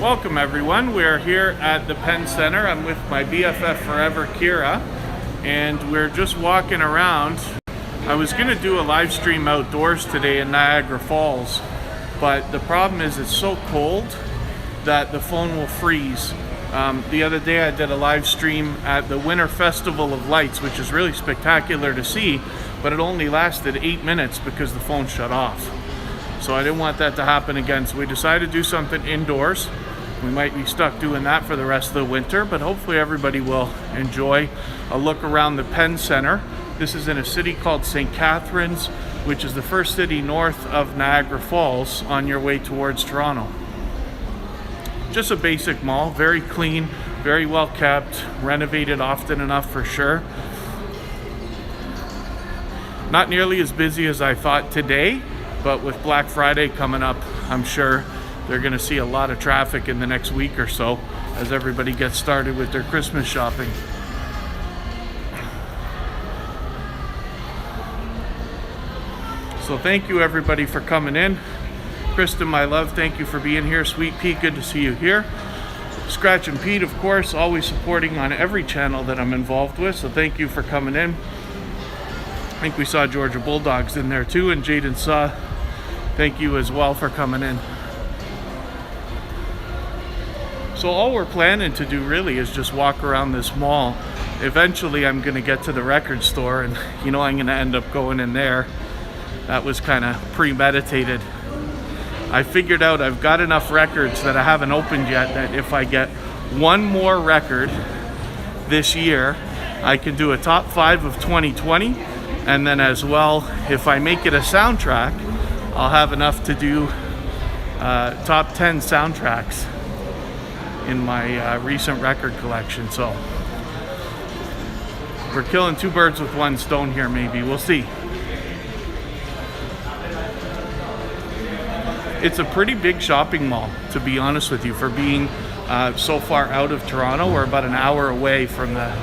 Welcome everyone. We're here at the Penn Center. I'm with my BFF forever, Kira, and we're just walking around. I was going to do a live stream outdoors today in Niagara Falls, but the problem is it's so cold that the phone will freeze. The other day I did a live stream at the Winter Festival of Lights, which is really spectacular to see, but it only lasted 8 minutes because the phone shut off. So I didn't want that to happen again, so we decided to do something indoors. We might be stuck doing that for the rest of the winter, but hopefully everybody will enjoy a look around the Penn Center. This is in a city called St. Catharines, which is the first city north of Niagara Falls on your way towards Toronto. Just a basic mall, very clean, very well kept, renovated often enough for sure. Not nearly as busy as I thought today, but with Black Friday coming up, I'm sure they're going to see a lot of traffic in the next week or so as everybody gets started with their Christmas shopping. So thank you everybody for coming in. Kristen, my love, thank you for being here. Sweet Pea, good to see you here. Scratch and Pete, of course, always supporting on every channel that I'm involved with, so thank you for coming in. I think we saw Georgia Bulldogs in there too, and Jaden saw. Thank you as well for coming in. So all we're planning to do really is just walk around this mall. Eventually I'm going to get to the record store, and I'm going to end up going in there. That was kind of premeditated. I figured out I've got enough records that I haven't opened yet that if I get one more record this year, I can do a top 5 of 2020, and then as well, if I make it a soundtrack, I'll have enough to do top 10 soundtracks in my recent record collection. So we're killing two birds with one stone here, maybe. We'll see. It's a pretty big shopping mall, to be honest with you, for being so far out of Toronto. We're about an hour away from the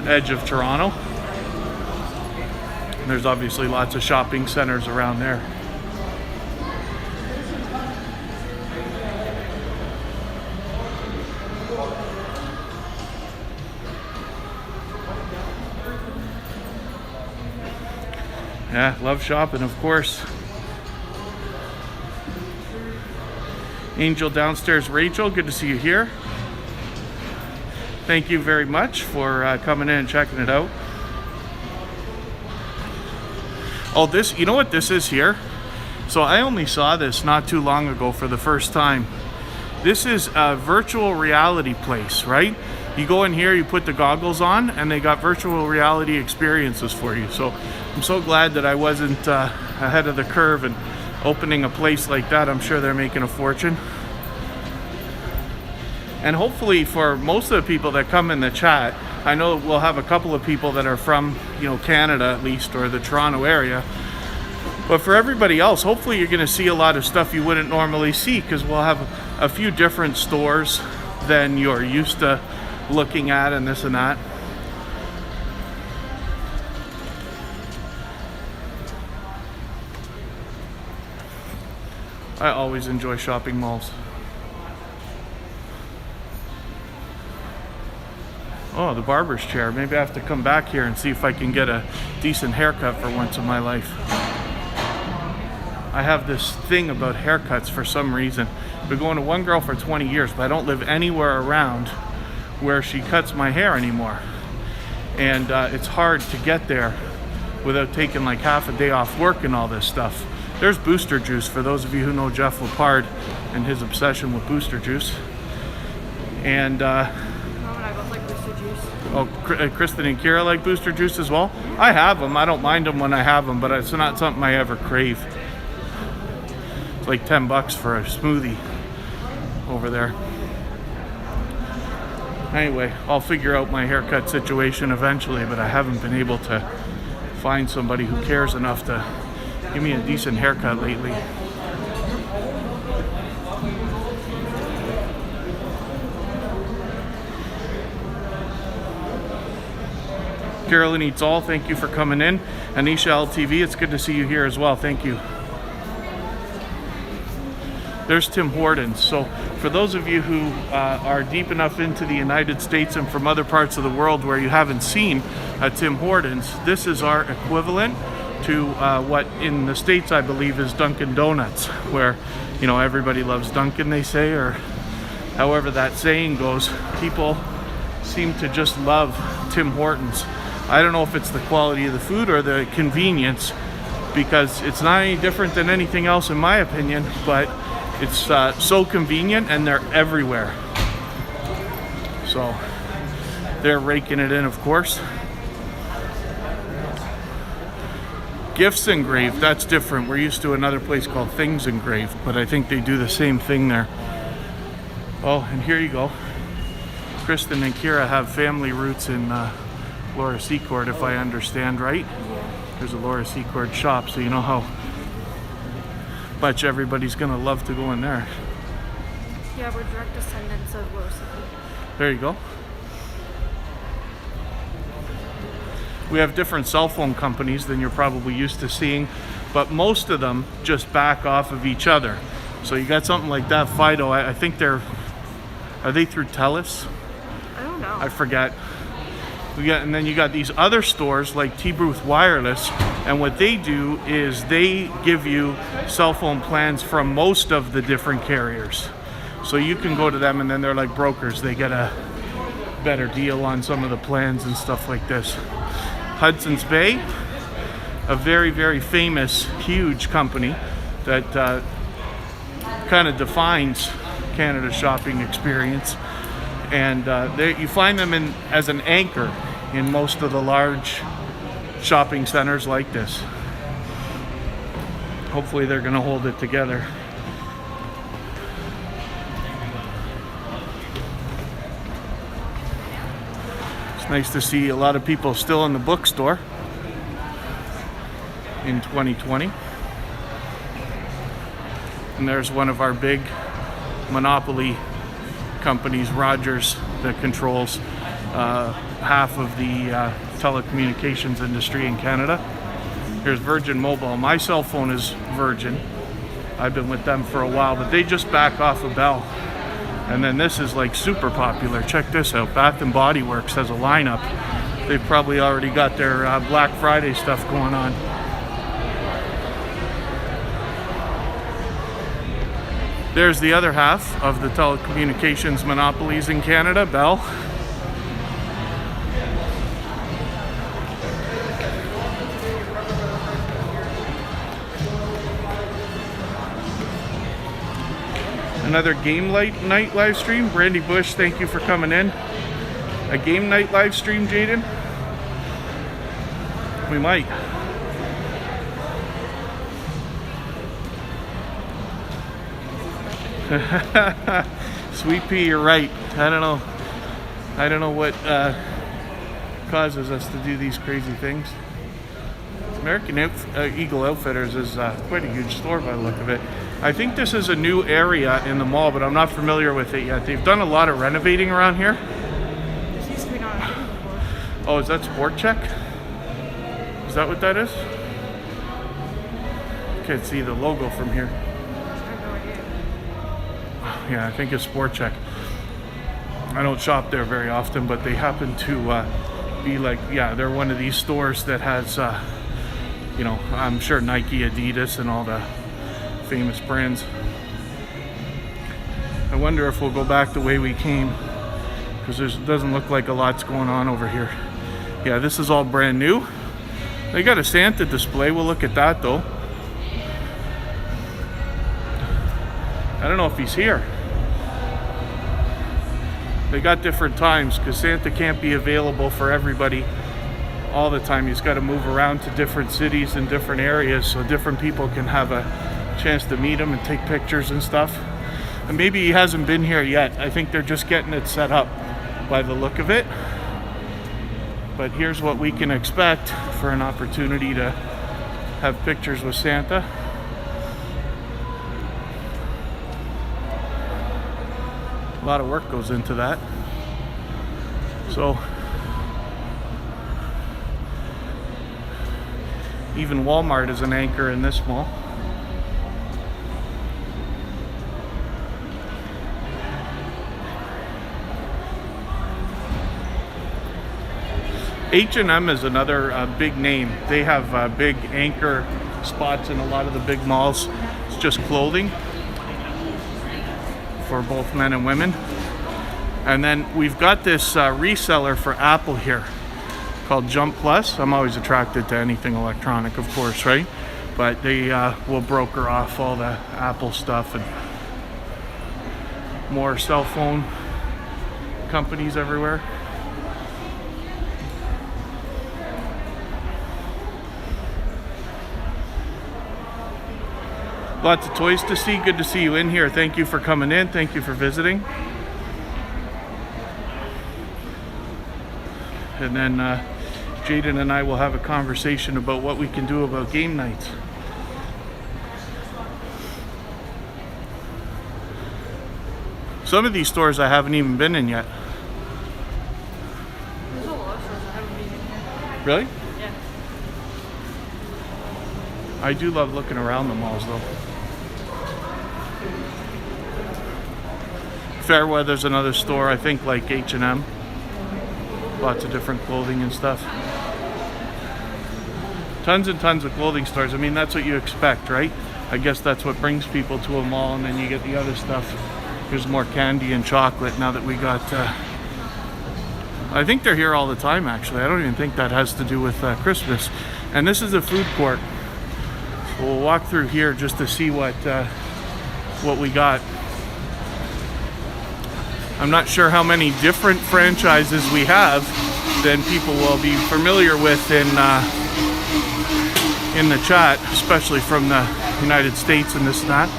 edge of Toronto. There's obviously lots of shopping centers around there. Yeah, love shopping, of course. Angel downstairs, Rachel, good to see you here. Thank you very much for coming in and checking it out. Oh, this, you know what this is here? So I only saw this not too long ago for the first time. This is a virtual reality place, right? You go in here, you put the goggles on, and they got virtual reality experiences for you. So I'm so glad that I wasn't ahead of the curve and opening a place like that. I'm sure they're making a fortune. And hopefully for most of the people that come in the chat, I know we'll have a couple of people that are from, Canada at least, or the Toronto area. But for everybody else, hopefully you're going to see a lot of stuff you wouldn't normally see, because we'll have a few different stores than you're used to looking at and this and that. I always enjoy shopping malls. Oh, the barber's chair. Maybe I have to come back here and see if I can get a decent haircut for once in my life. I have this thing about haircuts for some reason. I've been going to one girl for 20 years, but I don't live anywhere around where she cuts my hair anymore. And it's hard to get there without taking like half a day off work and all this stuff. There's Booster Juice, for those of you who know Jeff Lepard and his obsession with Booster Juice. And oh, Kristen and Kira like Booster Juice as well. I have them. I don't mind them when I have them, but it's not something I ever crave. It's like $10 for a smoothie over there. Anyway, I'll figure out my haircut situation eventually, but I haven't been able to find somebody who cares enough to give me a decent haircut lately. Carolyn Eats All, thank you for coming in. Anisha LTV, it's good to see you here as well. Thank you. there's Tim Hortons. So for those of you who are deep enough into the United States and from other parts of the world where you haven't seen a Tim Hortons, this is our equivalent to what in the States I believe is Dunkin' Donuts, where, you know, everybody loves Dunkin', they say, or however that saying goes. People seem to just love Tim Hortons. I don't know if it's the quality of the food or the convenience, because it's not any different than anything else in my opinion, but it's so convenient and they're everywhere. So they're raking it in, of course. Gifts engraved, that's different. We're used to another place called Things Engraved, but I think they do the same thing there. Oh, and here you go. Kristen and Kira have family roots in Laura Secord, if I understand right. There's a Laura Secord shop, so you know how much everybody's gonna love to go in there. Yeah, we're direct descendants of Laura Secord. There you go. We have different cell phone companies than you're probably used to seeing, but most of them just back off of each other. So you got something like that, Fido, I think are they through TELUS? I don't know. I forget. And then you got these other stores like T-Booth Wireless, and what they do is they give you cell phone plans from most of the different carriers. So you can go to them and then they're like brokers. They get a better deal on some of the plans and stuff like this. Hudson's Bay, a very, very famous, huge company that kind of defines Canada's shopping experience. And you find them as an anchor in most of the large shopping centers like this. Hopefully they're going to hold it together. It's nice to see a lot of people still in the bookstore in 2020. And there's one of our big monopoly companies, Rogers, that controls half of the telecommunications industry in Canada. Here's Virgin Mobile. My cell phone is Virgin. I've been with them for a while, but they just back off of Bell. And then this is like super popular. Check this out. Bath and Body Works has a lineup. They've probably already got their Black Friday stuff going on. There's the other half of the telecommunications monopolies in Canada, Bell. Another game night live stream. Brandy Bush, thank you for coming in. A game night live stream, Jaden? We might. Sweet Pea, you're right. I don't know what causes us to do these crazy things. American Eagle Outfitters is quite a huge store by the look of it. I think this is a new area in the mall, but I'm not familiar with it yet. They've done a lot of renovating around here. This used to be not a before. Oh, is that Sport Check? Is that what that is? Can't see the logo from here. I have no idea. Yeah, I think it's Sport Check. I don't shop there very often, but they happen to be like, yeah, they're one of these stores that has, you know, I'm sure Nike, Adidas, and all the famous brands. I wonder if we'll go back the way we came, because it doesn't look like a lot's going on over here. Yeah, this is all brand new. They got a Santa display. We'll look at that though. I don't know if he's here. They got different times because Santa can't be available for everybody all the time. He's got to move around to different cities and different areas so different people can have a chance to meet him and take pictures and stuff. And maybe he hasn't been here yet. I think they're just getting it set up by the look of it. But here's what we can expect for an opportunity to have pictures with Santa. A lot of work goes into that. So even Walmart is an anchor in this mall. H&M is another big name. They have big anchor spots in a lot of the big malls. It's just clothing for both men and women. And then we've got this reseller for Apple here called Jump Plus. I'm always attracted to anything electronic, of course, right? But they will broker off all the Apple stuff and more cell phone companies everywhere. Lots of toys to see. Good to see you in here. Thank you for coming in. Thank you for visiting. And then Jaden and I will have a conversation about what we can do about game nights. Some of these stores I haven't even been in yet. There's a lot of stores I haven't been in here. Really? Yeah. I do love looking around the malls though. Fairweather's another store, I think, like H&M. Lots of different clothing and stuff. Tons and tons of clothing stores. I mean, that's what you expect, right? I guess that's what brings people to a mall, and then you get the other stuff. There's more candy and chocolate now that we got... I think they're here all the time, actually. I don't even think that has to do with Christmas. And this is a food court. So we'll walk through here just to see what we got. I'm not sure how many different franchises we have than people will be familiar with in the chat, especially from the United States and this and that.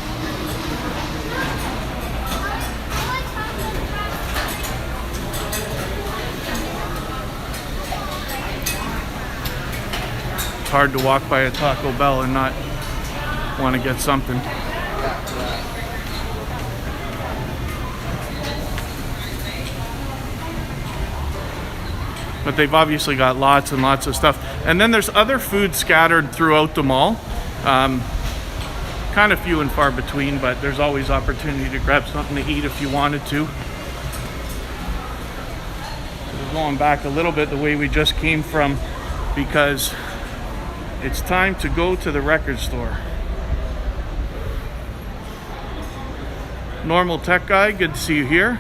It's hard to walk by a Taco Bell and not want to get something. But they've obviously got lots and lots of stuff. And then there's other food scattered throughout the mall. Kind of few and far between, but there's always opportunity to grab something to eat if you wanted to. We're going back a little bit the way we just came from, because it's time to go to the record store. Normal Tech Guy, good to see you here.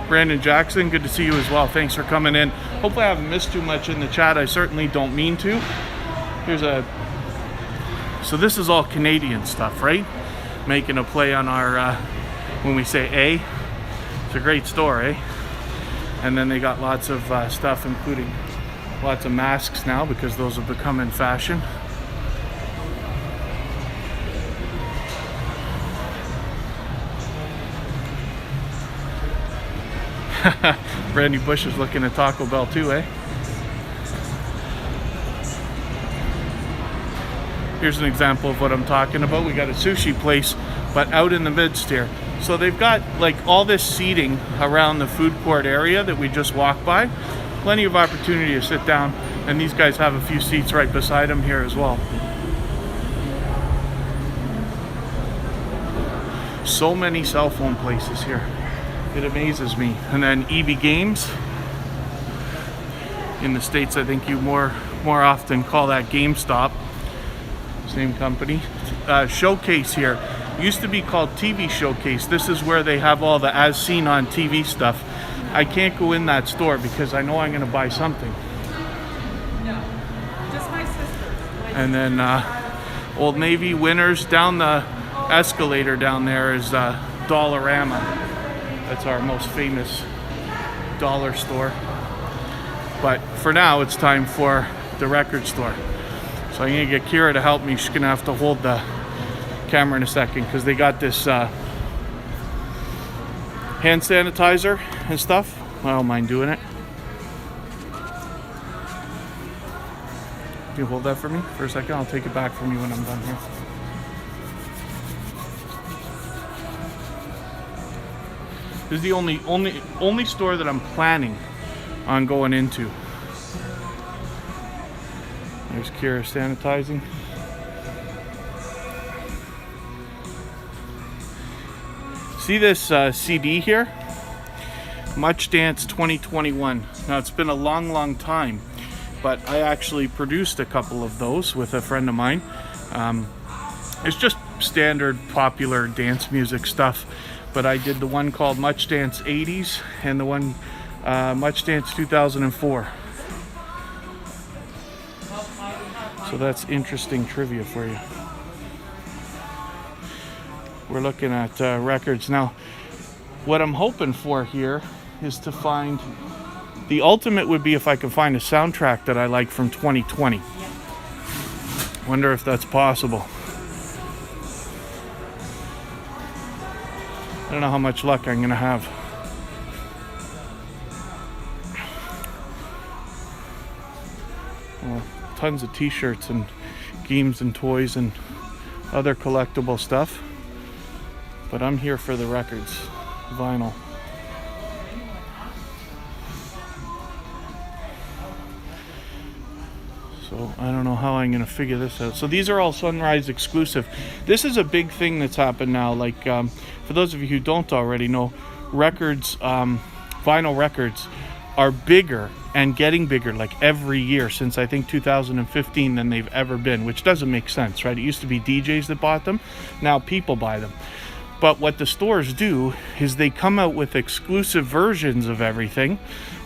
Brandon Jackson, good to see you as well. Thanks for coming in. Hopefully I haven't missed too much in the chat. I certainly don't mean to. So this is all Canadian stuff, right? Making a play on our, when we say A, it's a great store, eh? And then they got lots of stuff, including lots of masks now, because those have become in fashion. Brandy Bush is looking at Taco Bell too, eh? Here's an example of what I'm talking about. We got a sushi place, but out in the midst here. So they've got like all this seating around the food court area that we just walked by. Plenty of opportunity to sit down, and these guys have a few seats right beside them here as well. So many cell phone places here. It amazes me. And then EB Games. In the States, I think you more often call that GameStop. Same company. Showcase here. Used to be called TV Showcase. This is where they have all the as seen on TV stuff. I can't go in that store because I know I'm going to buy something. No, just my sister. And then Old Navy, Winners. Down the escalator down there is Dollarama. That's our most famous dollar store. But for now, it's time for the record store. So I'm gonna get Kira to help me. She's gonna have to hold the camera in a second, because they got this hand sanitizer and stuff. I don't mind doing it. Can you hold that for me for a second? I'll take it back from you when I'm done here. This is the only store that I'm planning on going into. There's Kira sanitizing. See this CD here? Much Dance 2021. Now it's been a long time, but I actually produced a couple of those with a friend of mine. It's just standard popular dance music stuff, but I did the one called Much Dance 80s and the one Much Dance 2004. So that's interesting trivia for you. We're looking at records now. What I'm hoping for here is to find, the ultimate would be if I could find a soundtrack that I like from 2020. Wonder if that's possible. I don't know how much luck I'm gonna have. Well, tons of t-shirts and games and toys and other collectible stuff. But I'm here for the records, vinyl. So I don't know how I'm going to figure this out. So these are all Sunrise exclusive. This is a big thing that's happened now. Like for those of you who don't already know, records, vinyl records are bigger and getting bigger like every year since I think 2015 than they've ever been, which doesn't make sense, right? It used to be DJs that bought them. Now people buy them. But what the stores do is they come out with exclusive versions of everything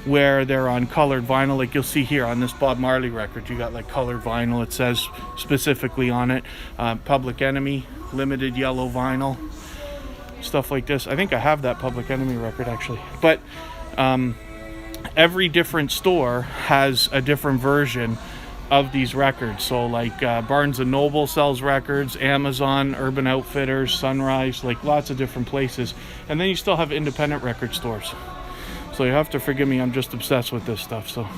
where they're on colored vinyl. Like you'll see here on this Bob Marley record, you got like colored vinyl. It says specifically on it, Public Enemy, limited yellow vinyl, stuff like this. I think I have that Public Enemy record actually. But every different store has a different version of these records. So like Barnes and Noble sells records, Amazon, Urban Outfitters, Sunrise, like lots of different places. And then you still have independent record stores. So you have to forgive me, I'm just obsessed with this stuff. So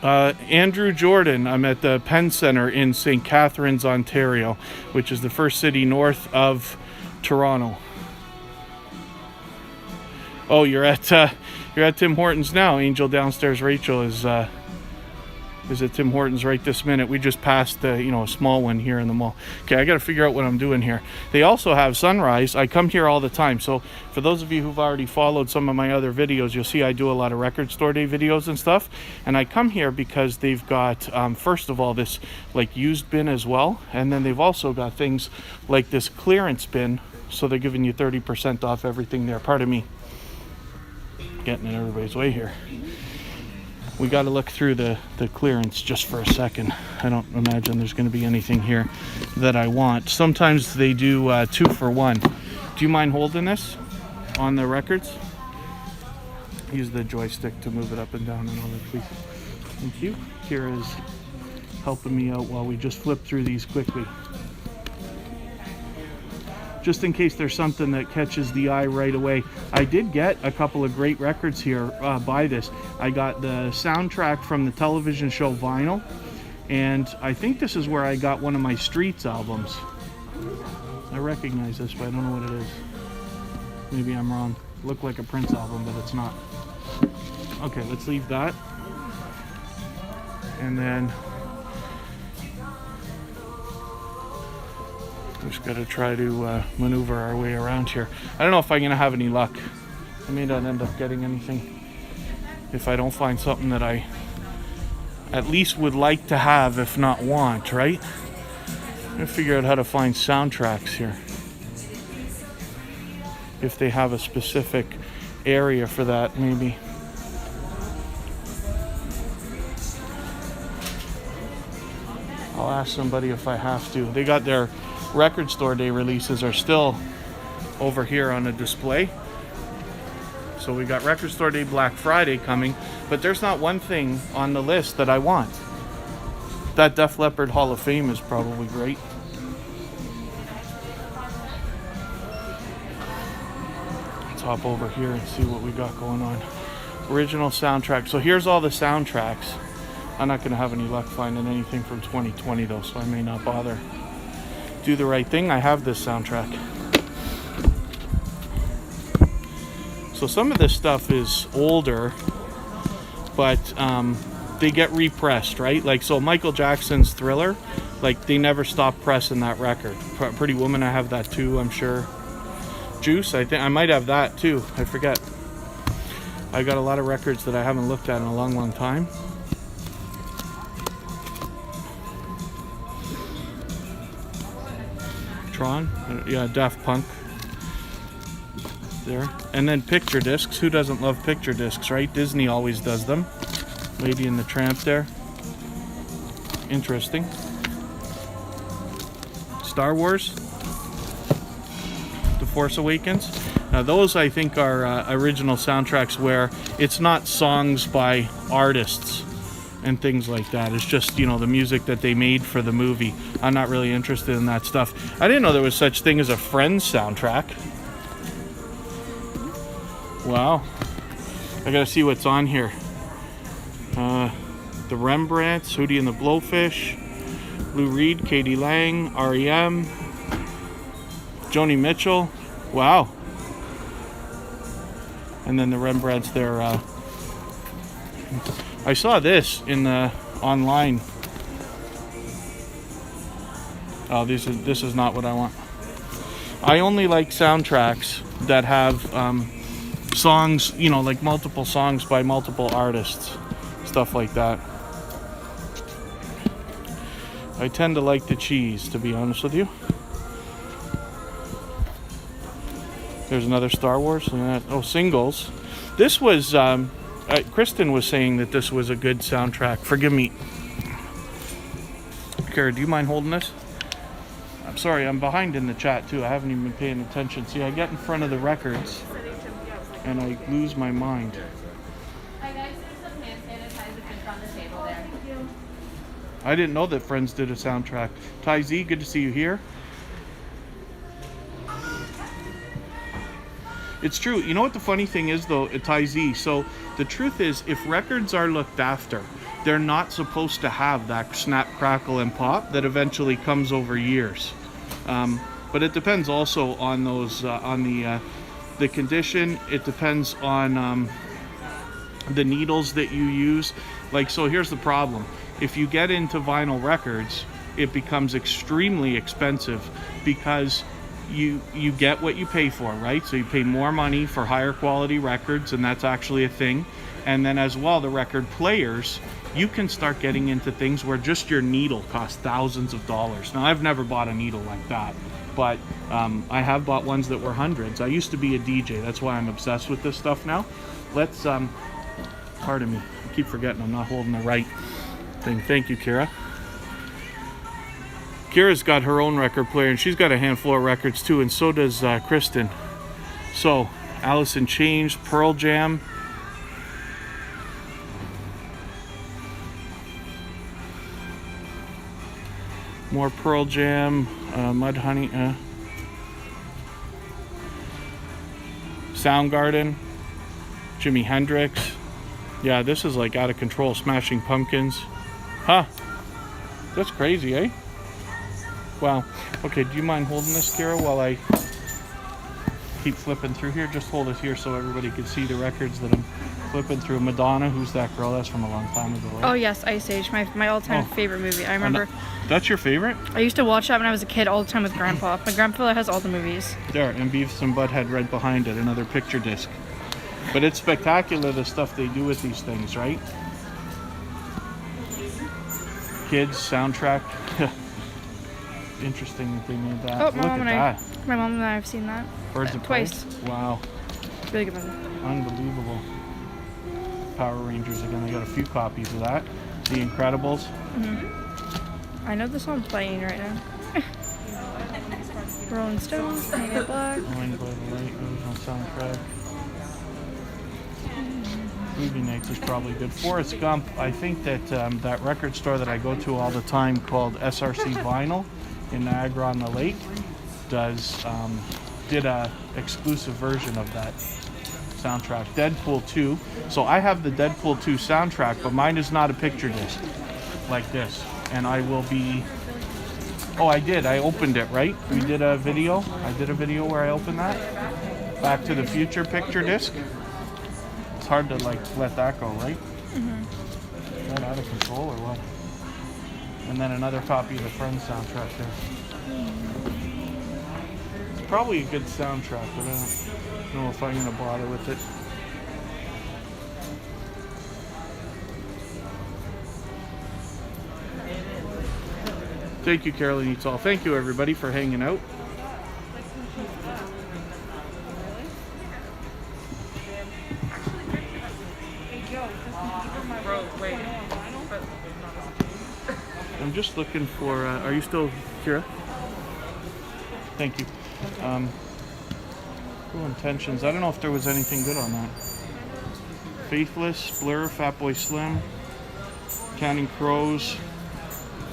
Andrew Jordan, I'm at the Penn Center in St. Catharines, Ontario, which is the first city north of Toronto. Oh, you're at Tim Hortons now. Angel downstairs, Rachel is at Tim Hortons right this minute. We just passed the a small one here in the mall. Okay, I got to figure out what I'm doing here. They also have Sunrise. I come here all the time. So for those of you who've already followed some of my other videos, you'll see I do a lot of record store day videos and stuff. And I come here because they've got first of all this like used bin as well, and then they've also got things like this clearance bin. So they're giving you 30% off everything there. Pardon me. Getting in everybody's way here. We got to look through the clearance just for a second. I don't imagine there's going to be anything here that I want. Sometimes they do 2 for 1. Do you mind holding this on the records? Use the joystick to move it up and down and all that, please. Thank you. Kira is helping me out while we just flip through these quickly. Just in case there's something that catches the eye right away. I did get a couple of great records here by this. I got the soundtrack from the television show Vinyl, and I think this is where I got one of my Streets albums. I recognize this, but I don't know what it is. Maybe I'm wrong. Looked like a Prince album, but it's not. Okay, let's leave that. And then just got to try to maneuver our way around here. I don't know if I'm going to have any luck. I may not end up getting anything if I don't find something that I at least would like to have, if not want, right? I'm going to figure out how to find soundtracks here. If they have a specific area for that, maybe. I'll ask somebody if I have to. They got their record store day releases are still over here on a display. So we got record store day Black Friday coming, but there's not one thing on the list that I want. That Def Leppard Hall of Fame is probably great. Let's hop over here and see what we got going on. Original soundtrack. So here's all the soundtracks. I'm not going to have any luck finding anything from 2020 though, so I may not bother. Do the right thing. I have this soundtrack. So some of this stuff is older, but they get repressed, right? Like, so Michael Jackson's Thriller, like, they never stop pressing that record. Pretty Woman, I have that too, I'm sure. Juice, I think I might have that too. I forget. I got a lot of records that I haven't looked at in a long time. Tron, yeah, Daft Punk. There. And then picture discs. Who doesn't love picture discs, right? Disney always does them. Lady and the Tramp there. Interesting. Star Wars. The Force Awakens. Now those I think are original soundtracks where it's not songs by artists and things like that. It's just, you know, the music that they made for the movie. I'm not really interested in that stuff. I didn't know there was such thing as a Friends soundtrack. Wow. I gotta see what's on here. The Rembrandts, Hootie and the Blowfish, Lou Reed, Katie Lang, R.E.M., Joni Mitchell. Wow. And then the Rembrandts there. I saw this in the online. Oh, this is not what I want. I only like soundtracks that have songs, you know, like multiple songs by multiple artists, stuff like that. I tend to like the cheese, to be honest with you. There's another Star Wars. Oh, singles. This was, Kristen was saying that this was a good soundtrack. Forgive me. Kara, do you mind holding this? I'm sorry, I'm behind in the chat too. I haven't even been paying attention. See, I get in front of the records and I lose my mind. Hi guys, there's some hand sanitizer just on the table there. I didn't know that Friends did a soundtrack. Ty Z, good to see you here. It's true. You know what the funny thing is though, Ty Z? So the truth is, if records are looked after, they're not supposed to have that snap, crackle, and pop that eventually comes over years. But it depends also on those, on the condition. It depends on the needles that you use. Like, so here's the problem. If you get into vinyl records, it becomes extremely expensive because you get what you pay for, right? So you pay more money for higher quality records, and that's actually a thing. And then as well, the record players, you can start getting into things where just your needle costs thousands of dollars. Now, I've never bought a needle like that, but I have bought ones that were hundreds. I used to be a DJ. That's why I'm obsessed with this stuff now. Let's, pardon me, I keep forgetting I'm not holding the right thing. Thank you, Kira. Kira's got her own record player, and she's got a handful of records too, and so does Kristen. So, Alice in Chains, Pearl Jam. More Pearl Jam, Mudhoney, Soundgarden, Jimi Hendrix. Yeah, this is like out of control. Smashing Pumpkins. Huh. That's crazy, eh? Wow. Okay, do you mind holding this, Kira, while I keep flipping through here? Just hold it here so everybody can see the records that I'm flipping through. Madonna, who's that girl? That's from a long time ago, right? Oh yes, Ice Age, my all-time favorite movie. I remember. That's your favorite? I used to watch that when I was a kid all the time with Grandpa. My grandfather has all the movies. There, and Beavis and Butthead right behind it, another picture disc. But it's spectacular the stuff they do with these things, right? Kids soundtrack. Interesting that they made that. Oh, Look at that. My mom and I have seen that. Birds of twice. Prey? Wow. Really good movie. Unbelievable. Power Rangers again. They got a few copies of that. The Incredibles. Mm-hmm. I know the song's playing right now. Rolling Stones, Painted in Black. Going by the Light, original soundtrack. Movie Nights is probably good. Forrest Gump, I think that that record store that I go to all the time called SRC Vinyl in Niagara on the Lake did a exclusive version of that soundtrack. Deadpool 2. So I have the Deadpool 2 soundtrack, but mine is not a picture disc like this. And I will be... Oh, I did. I opened it, right? We did a video. I did a video where I opened that. Back to the Future picture disc. It's hard to like let that go, right? Mm-hmm. That out of control or what? And then another copy of the Friends soundtrack there. It's probably a good soundtrack, but I don't know if I'm gonna bother with it. Thank you, Caroline Eats All. Thank you, everybody, for hanging out. I'm just looking for, are you still, Kira? Thank you. Cool Intentions. I don't know if there was anything good on that. Faithless, Blur, Fatboy Slim, Counting Crows.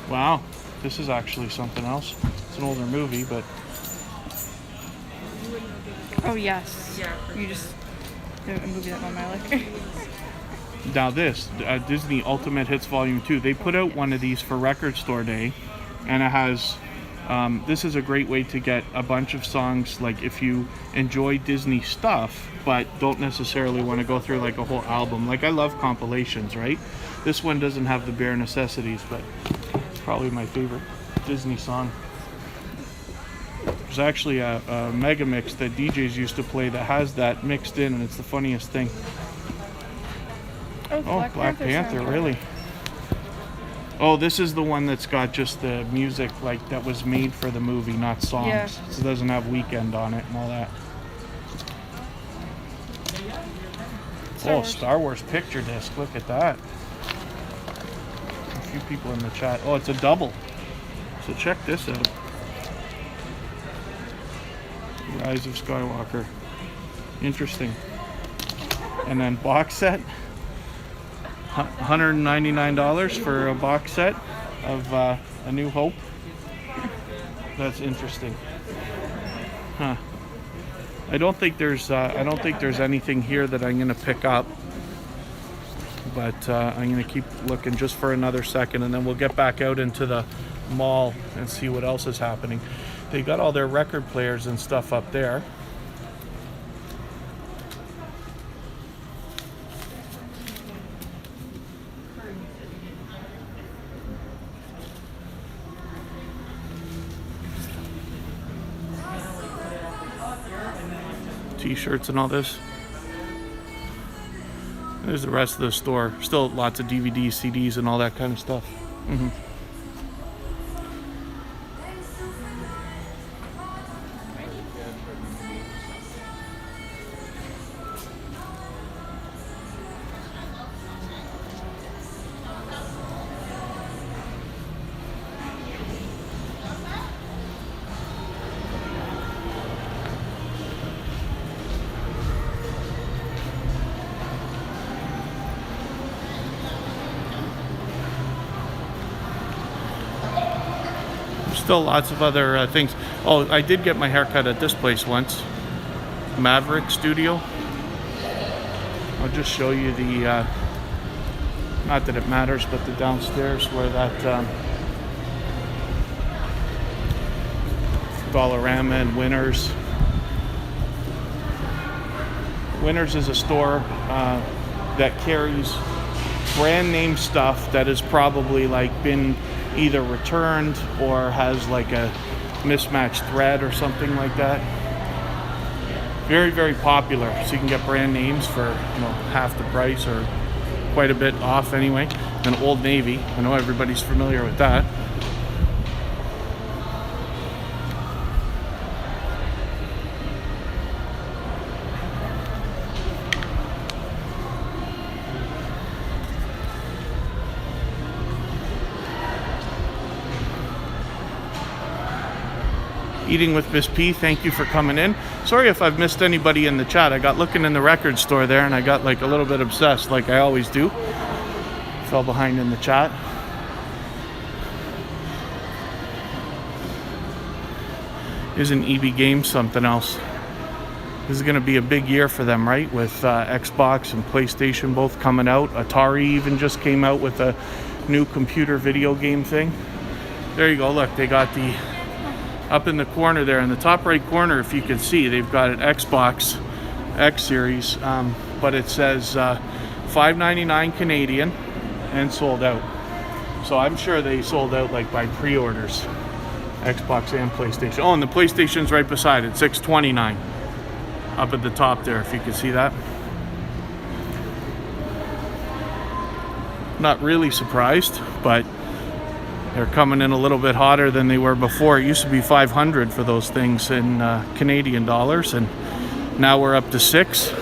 Wow, this is actually something else. It's an older movie, but... Oh yes. You just a movie that won my life. Now this, Disney Ultimate Hits Volume 2, they put out one of these for Record Store Day, and it has, this is a great way to get a bunch of songs, like if you enjoy Disney stuff, but don't necessarily want to go through like a whole album. Like I love compilations, right? This one doesn't have the bare necessities, but it's probably my favorite Disney song. There's actually a mega mix that DJs used to play that has that mixed in, and it's the funniest thing. Oh, Black Panther, really? Oh, this is the one that's got just the music like that was made for the movie, not songs. Yeah. So it doesn't have Weekend on it and all that. Star Wars picture disc. Look at that. A few people in the chat. Oh, it's a double. So check this out. Rise of Skywalker. Interesting. And then box set. $199 for a box set of A New Hope. That's interesting. Huh. I don't think there's anything here that I'm gonna pick up, but I'm gonna keep looking just for another second, and then we'll get back out into the mall and see what else is happening. They got all their record players and stuff up there. T-shirts and all this. There's the rest of the store. Still lots of DVDs, CDs, and all that kind of stuff. Still lots of other things. Oh, I did get my haircut at this place once. Maverick Studio. I'll just show you the, not that it matters, but the downstairs where that Dollarama and Winners. Winners is a store that carries brand name stuff that has probably like been either returned or has like a mismatched thread or something like that. Very, very popular. So you can get brand names for, you know, half the price or quite a bit off anyway. And Old Navy, I know everybody's familiar with that. Eating with Miss P, thank you for coming in. Sorry if I've missed anybody in the chat. I got looking in the record store there and I got like a little bit obsessed like I always do. Fell behind in the chat. Isn't EB Games something else? This is going to be a big year for them, right? With Xbox and PlayStation both coming out. Atari even just came out with a new computer video game thing. There you go, look, they got the up in the corner there, in the top right corner, if you can see, they've got an Xbox X Series, but it says $5.99 Canadian, and sold out. So I'm sure they sold out like by pre-orders, Xbox and PlayStation. Oh, and the PlayStation's right beside it, $629 up at the top there, if you can see that. Not really surprised, but they're coming in a little bit hotter than they were before. It used to be $500 for those things in Canadian dollars, and now we're up to $600.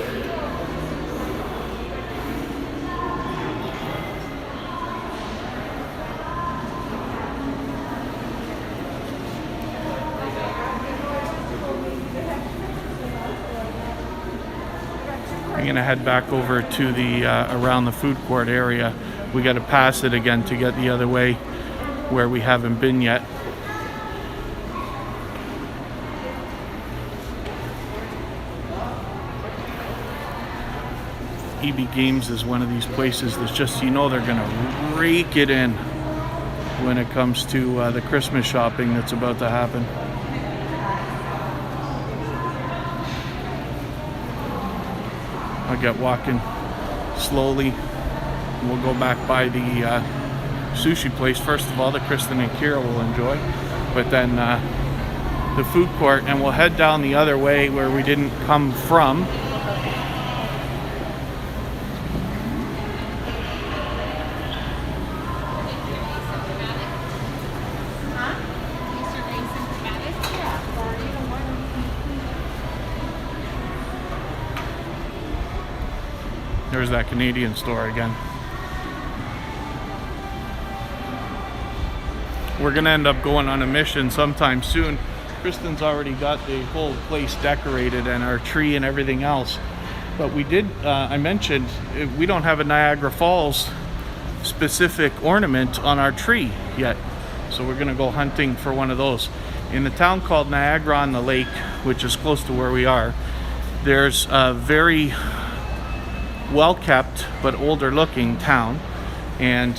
I'm gonna head back over to the around the food court area. We got to pass it again to get the other way where we haven't been yet. EB Games is one of these places that's just, you know, they're gonna rake it in when it comes to the Christmas shopping that's about to happen. I'll get walking slowly. We'll go back by the sushi place first of all that Kristen and Kira will enjoy, but then the food court, and we'll head down the other way where we didn't come from. There's that Canadian store again. We're gonna end up going on a mission sometime soon. Kristen's already got the whole place decorated and our tree and everything else. But we did, I mentioned, we don't have a Niagara Falls specific ornament on our tree yet. So we're gonna go hunting for one of those. In the town called Niagara on the Lake, which is close to where we are, there's a very well-kept but older looking town, and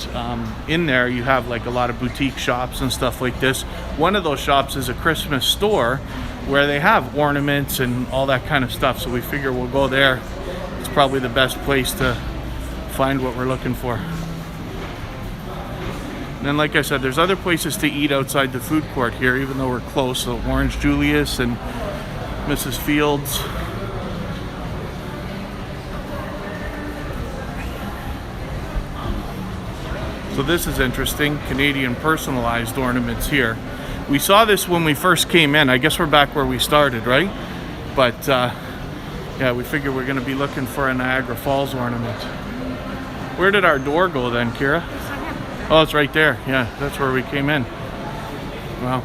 in there you have like a lot of boutique shops and stuff like this. One of those shops is a Christmas store where they have ornaments and all that kind of stuff, so we figure we'll go there. It's probably the best place to find what we're looking for. And then, like I said, there's other places to eat outside the food court here, even though we're close. So Orange Julius and Mrs. Fields. So this is interesting, Canadian personalized ornaments here. We saw this when we first came in. I guess we're back where we started, right? But yeah, we figure we're gonna be looking for a Niagara Falls ornament. Where did our door go then, Kira? Oh, it's right there. Yeah, that's where we came in. Wow.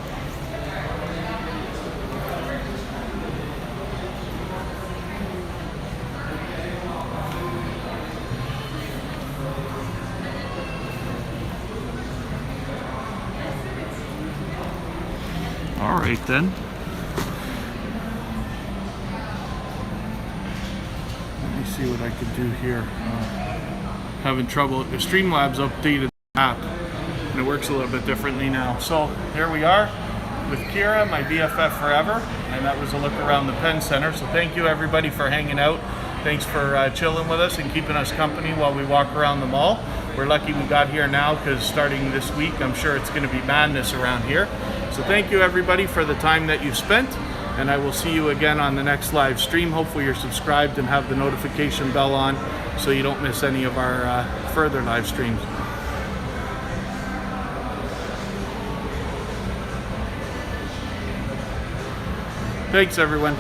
All right then. Let me see what I can do here. Having trouble. The Streamlabs updated the app, and it works a little bit differently now. So here we are with Kira, my BFF forever, and that was a look around the Penn Center. So thank you everybody for hanging out. Thanks for chilling with us and keeping us company while we walk around the mall. We're lucky we got here now, because starting this week, I'm sure it's going to be madness around here. So thank you everybody for the time that you've spent, and I will see you again on the next live stream. Hopefully you're subscribed and have the notification bell on so you don't miss any of our further live streams. Thanks everyone.